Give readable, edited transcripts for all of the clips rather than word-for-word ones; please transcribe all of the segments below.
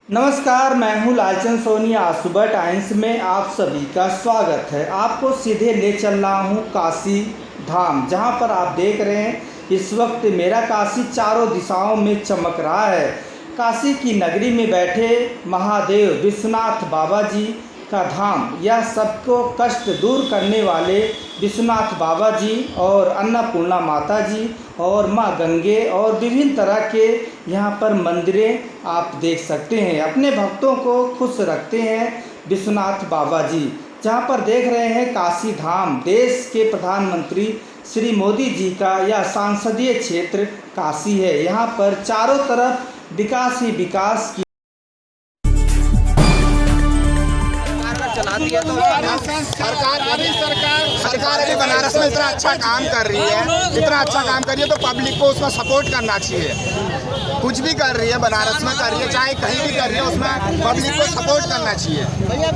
नमस्कार, मैं हूँ लालचंद सोनी। आज सुबह टाइम्स में आप सभी का स्वागत है। आपको सीधे ले चल रहा हूँ काशी धाम, जहाँ पर आप देख रहे हैं इस वक्त मेरा काशी चारों दिशाओं में चमक रहा है। काशी की नगरी में बैठे महादेव विश्वनाथ बाबा जी का धाम, यह सबको कष्ट दूर करने वाले विश्वनाथ बाबा जी और अन्नपूर्णा माता जी और माँ गंगे और विभिन्न तरह के यहाँ पर मंदिरें आप देख सकते हैं। अपने भक्तों को खुश रखते हैं विश्वनाथ बाबा जी। जहाँ पर देख रहे हैं काशी धाम देश के प्रधानमंत्री श्री मोदी जी का यह संसदीय क्षेत्र काशी है। यहाँ पर चारों तरफ विकास ही विकास की चला दिया तो सरकार अभी बनारस में इतना अच्छा काम कर रही है तो पब्लिक को उसमें सपोर्ट करना चाहिए। कुछ भी कर रही है बनारस में कर रही है, चाहे कहीं भी कर रही है, उसमें पब्लिक को सपोर्ट करना चाहिए।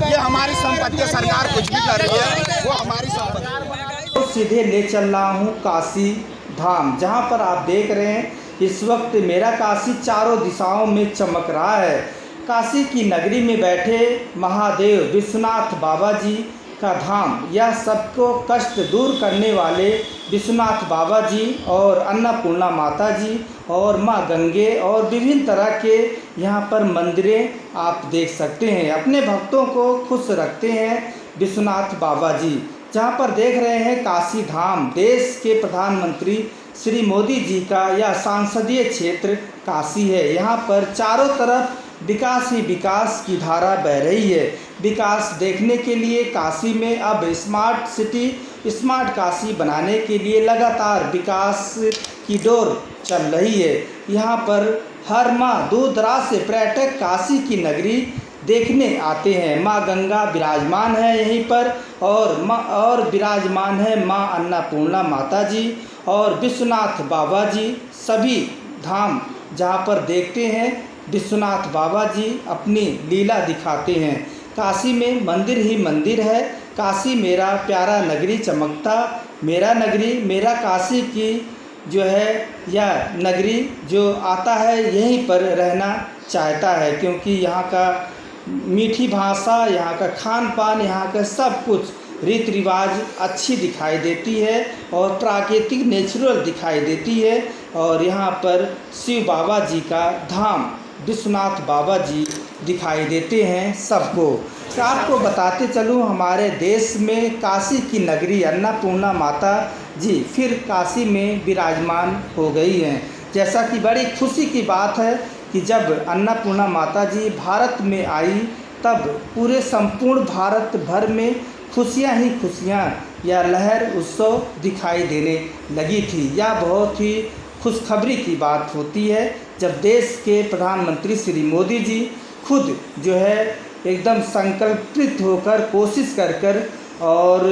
ये हमारी संपत्ति है, सरकार कुछ भी कर रही है वो हमारी संपत्ति। तो सीधे ले चल रहा हूँ काशी धाम, जहाँ पर आप देख रहे हैं इस वक्त मेरा काशी चारों दिशाओं में चमक रहा है। काशी की नगरी में बैठे महादेव विश्वनाथ बाबा जी का धाम, यह सबको कष्ट दूर करने वाले विश्वनाथ बाबा जी और अन्नपूर्णा माता जी और माँ गंगे और विभिन्न तरह के यहाँ पर मंदिरें आप देख सकते हैं। अपने भक्तों को खुश रखते हैं विश्वनाथ बाबा जी। जहाँ पर देख रहे हैं काशी धाम देश के प्रधानमंत्री श्री मोदी जी का यह संसदीय क्षेत्र काशी है। यहाँ पर चारों तरफ विकास ही विकास की धारा बह रही है। विकास देखने के लिए काशी में अब स्मार्ट सिटी स्मार्ट काशी बनाने के लिए लगातार विकास की डोर चल रही है। यहाँ पर हर माह दूर दराज से पर्यटक काशी की नगरी देखने आते हैं। माँ गंगा विराजमान है यहीं पर और विराजमान है माँ अन्नपूर्णा माता जी और विश्वनाथ बाबा जी। सभी धाम जहाँ पर देखते हैं विश्वनाथ बाबा जी अपनी लीला दिखाते हैं। काशी में मंदिर ही मंदिर है। काशी मेरा प्यारा नगरी चमकता मेरा नगरी मेरा काशी की जो है यह नगरी जो आता है यहीं पर रहना चाहता है, क्योंकि यहाँ का मीठी भाषा, यहाँ का खान पान, यहाँ का सब कुछ रीति रिवाज अच्छी दिखाई देती है और प्राकृतिक नेचुरल दिखाई देती है। और यहाँ पर शिव बाबा जी का धाम विश्वनाथ बाबा जी दिखाई देते हैं सबको। तो आपको बताते चलूँ हमारे देश में काशी की नगरी अन्नपूर्णा माता जी फिर काशी में विराजमान हो गई हैं। जैसा कि बड़ी खुशी की बात है कि जब अन्नपूर्णा माता जी भारत में आई तब पूरे संपूर्ण भारत भर में खुशियाँ ही खुशियाँ या लहर उत्सव दिखाई देने लगी थी। यह बहुत ही खुशखबरी की बात होती है जब देश के प्रधानमंत्री श्री मोदी जी खुद जो है एकदम संकल्पित होकर कोशिश कर और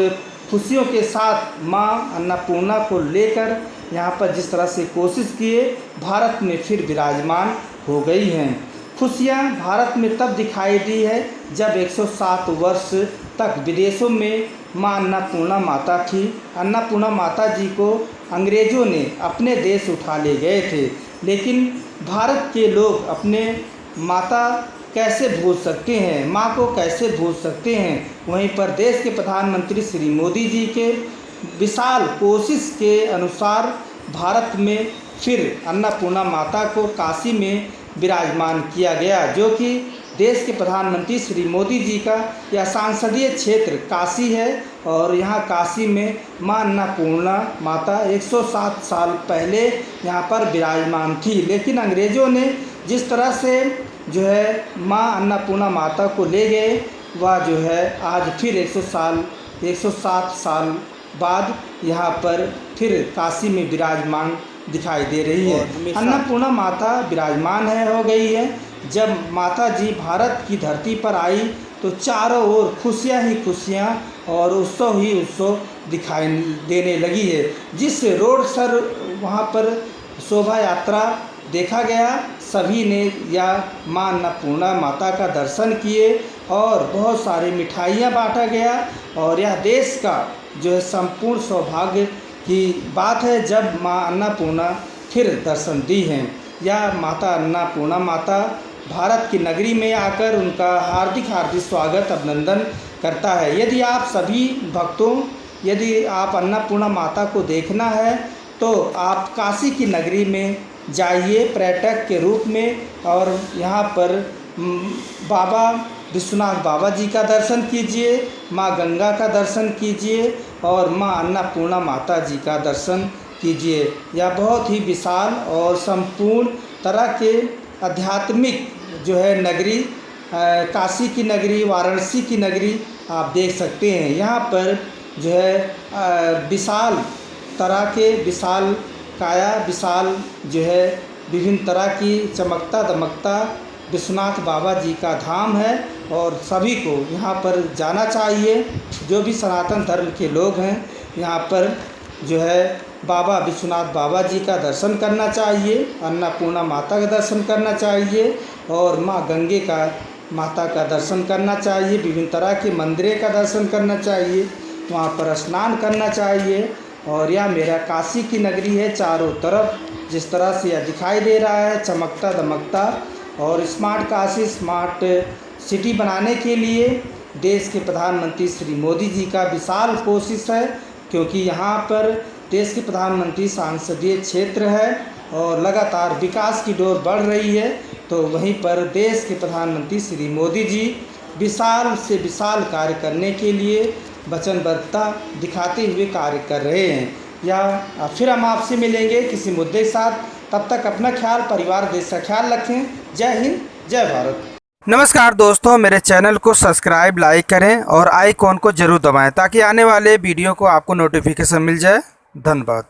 खुशियों के साथ माँ अन्नपूर्णा को लेकर यहाँ पर जिस तरह से कोशिश किए भारत में फिर विराजमान हो गई हैं। खुशियाँ भारत में तब दिखाई दी है जब 107 वर्ष तक विदेशों में माँ अन्नपूर्णा माता थी। अन्नपूर्णा माता जी को अंग्रेज़ों ने अपने देश उठा ले गए थे, लेकिन भारत के लोग अपने माता कैसे भूल सकते हैं, माँ को कैसे भूल सकते हैं। वहीं पर देश के प्रधानमंत्री श्री मोदी जी के विशाल कोशिश के अनुसार भारत में फिर अन्नपूर्णा माता को काशी में विराजमान किया गया, जो कि देश के प्रधानमंत्री श्री मोदी जी का यह संसदीय क्षेत्र काशी है। और यहाँ काशी में माँ अन्नपूर्णा माता 107 साल पहले यहाँ पर विराजमान थी, लेकिन अंग्रेज़ों ने जिस तरह से जो है माँ अन्नपूर्णा माता को ले गए, वह जो है आज फिर 107 साल बाद यहाँ पर फिर काशी में विराजमान दिखाई दे रही है। अन्नपूर्णा माता विराजमान हो गई है। जब माता जी भारत की धरती पर आई तो चारों ओर खुशियाँ ही खुशियाँ और उत्सव ही उत्सव दिखाई देने लगी है। जिस रोड सर वहाँ पर शोभा यात्रा देखा गया, सभी ने या माँ अन्नपूर्णा माता का दर्शन किए और बहुत सारी मिठाइयाँ बांटा गया। और यह देश का जो है संपूर्ण सौभाग्य की बात है जब माँ अन्नपूर्णा फिर दर्शन दी हैं। यह माता अन्नपूर्णा माता भारत की नगरी में आकर उनका हार्दिक हार्दिक स्वागत अभिनंदन करता है। यदि आप सभी भक्तों, यदि आप अन्नपूर्णा माता को देखना है तो आप काशी की नगरी में जाइए पर्यटक के रूप में, और यहाँ पर बाबा विश्वनाथ बाबा जी का दर्शन कीजिए, माँ गंगा का दर्शन कीजिए और माँ अन्नपूर्णा माता जी का दर्शन कीजिए। यह बहुत ही विशाल और संपूर्ण तरह के आध्यात्मिक जो है नगरी, काशी की नगरी, वाराणसी की नगरी आप देख सकते हैं। यहाँ पर जो है विशाल तरह के, विशाल काया, विशाल जो है विभिन्न तरह की चमकता दमकता विश्वनाथ बाबा जी का धाम है और सभी को यहाँ पर जाना चाहिए। जो भी सनातन धर्म के लोग हैं यहाँ पर जो है बाबा विश्वनाथ बाबा जी का दर्शन करना चाहिए, अन्नपूर्णा माता का दर्शन करना चाहिए और माँ गंगे का माता का दर्शन करना चाहिए। विभिन्न तरह के मंदिरों का दर्शन करना चाहिए, वहाँ पर स्नान करना चाहिए। और यह मेरा काशी की नगरी है, चारों तरफ जिस तरह से यह दिखाई दे रहा है चमकता दमकता। और स्मार्ट काशी, स्मार्ट सिटी बनाने के लिए देश के प्रधानमंत्री श्री मोदी जी का विशाल कोशिश है, क्योंकि यहाँ पर देश के प्रधानमंत्री संसदीय क्षेत्र है और लगातार विकास की डोर बढ़ रही है। तो वहीं पर देश के प्रधानमंत्री श्री मोदी जी विशाल से विशाल कार्य करने के लिए वचनबद्धता दिखाते हुए कार्य कर रहे हैं। या फिर हम आपसे मिलेंगे किसी मुद्दे के साथ, तब तक अपना ख्याल, परिवार, देश का ख्याल रखें। जय हिंद, जय भारत। नमस्कार दोस्तों, मेरे चैनल को सब्सक्राइब, लाइक करें और आइकॉन को जरूर दबाएं ताकि आने वाले वीडियो को आपको नोटिफिकेशन मिल जाए। धन्यवाद।